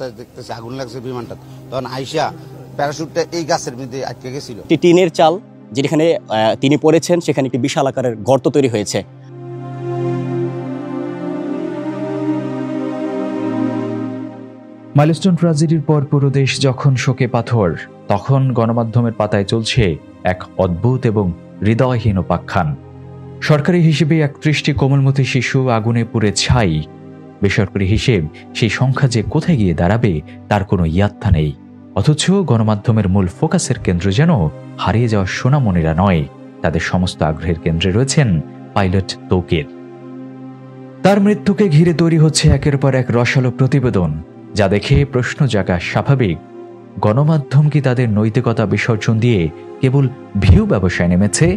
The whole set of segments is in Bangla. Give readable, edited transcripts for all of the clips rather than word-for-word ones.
রাস্তায় দেখতেছে আগুন লাগছে বিমানটা, তখন আইসা প্যারাশুটটা এই গাছের মধ্যে আটকে গেছিল। টিনের চাল যেখানে তিনি পড়েছেন সেখানে একটি বিশাল আকারের গর্ত তৈরি হয়েছে। মাইলস্টোন ট্র্যাজেডির পর পুরো দেশ যখন শোকে পাথর, তখন গণমাধ্যমের পাতায় চলছে এক অদ্ভুত এবং হৃদয়হীন উপাখ্যান। সরকারি হিসেবে ৩১টি কোমলমতি শিশু আগুনে পুড়ে ছাই। বেসরকারি হিসেব সেই সংখ্যা যে কোথায় গিয়ে দাঁড়াবে তার কোনো ইয়াত্তা নেই। অথচ গণমাধ্যমের মূল ফোকাসের কেন্দ্র যেন হারিয়ে যাওয়া সোনামণিরা নয়, তাদের সমস্ত আগ্রহের কেন্দ্রে রয়েছেন পাইলট তৌকির। তার মৃত্যুকে ঘিরে তৈরি হচ্ছে একের পর এক রসালো প্রতিবেদন, যা দেখে প্রশ্ন জাগা স্বাভাবিক। গণমাধ্যম কি তাদের নৈতিকতা বিসর্জন দিয়ে কেবল ভিউ ব্যবসায় নেমেছে?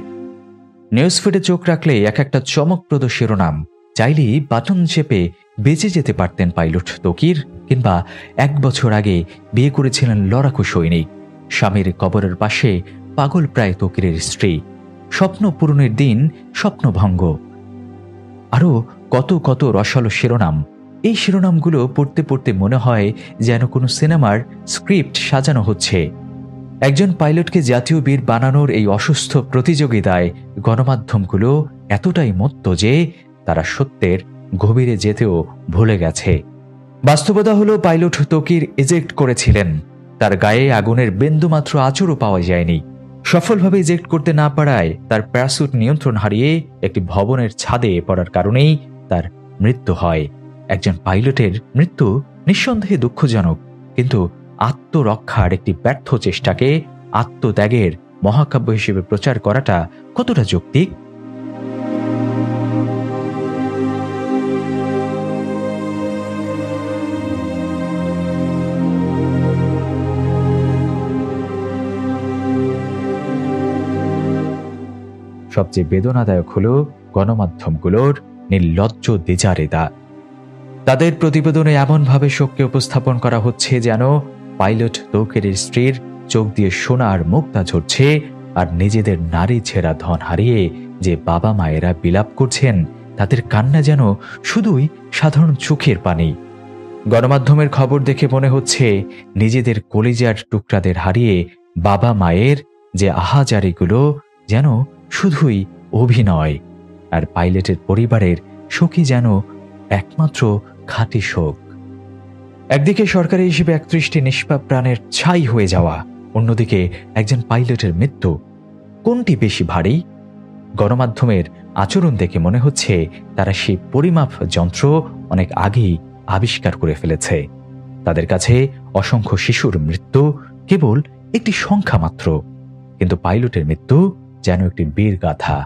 নিউজফিডে চোখ রাখলে এক একটা চমকপ্রদ শিরোনাম। চাইলেই বাটন চেপে বেঁচে যেতে পারতেন পাইলট তৌকির, কিংবা ১ বছর আগে বিয়ে করেছিলেন লড়াকু সৈনিক। স্বামীর কবরের পাশে পাগল প্রায় তৌকিরের স্ত্রী। স্বপ্ন পূরণের দিন স্বপ্নভঙ্গ। আরও কত কত রসালো শিরোনাম। এই শিরোনামগুলো পড়তে পড়তে মনে হয় যেন কোনো সিনেমার স্ক্রিপ্ট সাজানো হচ্ছে। একজন পাইলটকে জাতীয় বীর বানানোর এই অসুস্থ প্রতিযোগিতায় গণমাধ্যমগুলো এতটাই মত্ত যে তারা সত্যের গভীরে যেতেও ভুলে গেছে। বাস্তবতা হলো পাইলট তৌকির এজেক্ট করেছিলেন। তার গায়ে আগুনের বিন্দুমাত্র আঁচড়ও পাওয়া যায়নি। সফলভাবে এজেক্ট করতে না পারায় তার প্যারাসুট নিয়ন্ত্রণ হারিয়ে একটি ভবনের ছাদে পড়ার কারণেই তার মৃত্যু হয়। একজন পাইলটের মৃত্যু নিঃসন্দেহে দুঃখজনক, কিন্তু আত্মরক্ষার একটি ব্যর্থ চেষ্টাকে আত্মত্যাগের মহাকাব্য হিসেবে প্রচার করাটা কতটা যৌক্তিক? সবচেয়ে বেদনাদায়ক হল গণমাধ্যমগুলোর নির্লজ্জ দ্বিচারিতা। তাদের প্রতিবেদনে এমনভাবে শোককে উপস্থাপন করা হচ্ছে যেন পাইলট তৌকিরের স্ত্রীর চোখ দিয়ে সোনার মুক্তা ঝরছে, আর নিজেদের নারী ছেঁড়া ধন হারিয়ে যে বাবা মায়েরা বিলাপ করছেন তাদের কান্না যেন শুধুই সাধারণ চোখের পানি। গণমাধ্যমের খবর দেখে মনে হচ্ছে নিজেদের কলিজার টুকরাদের হারিয়ে বাবা মায়ের যে আহাজারিগুলো যেন শুধুই অভিনয়, আর পাইলটের পরিবারের শোকই যেন একমাত্র খাঁটি শোক। একদিকে সরকারি হিসেবে ৩১টি নিষ্পাপ প্রাণের ছাই হয়ে যাওয়া, অন্যদিকে একজন পাইলটের মৃত্যু। কোনটি বেশি ভারী? গণমাধ্যমের আচরণ দেখে মনে হচ্ছে তারা সেই পরিমাপ যন্ত্র অনেক আগেই আবিষ্কার করে ফেলেছে। তাদের কাছে অসংখ্য শিশুর মৃত্যু কেবল একটি সংখ্যা মাত্র, কিন্তু পাইলটের মৃত্যু যেন একটি বীর গাথা।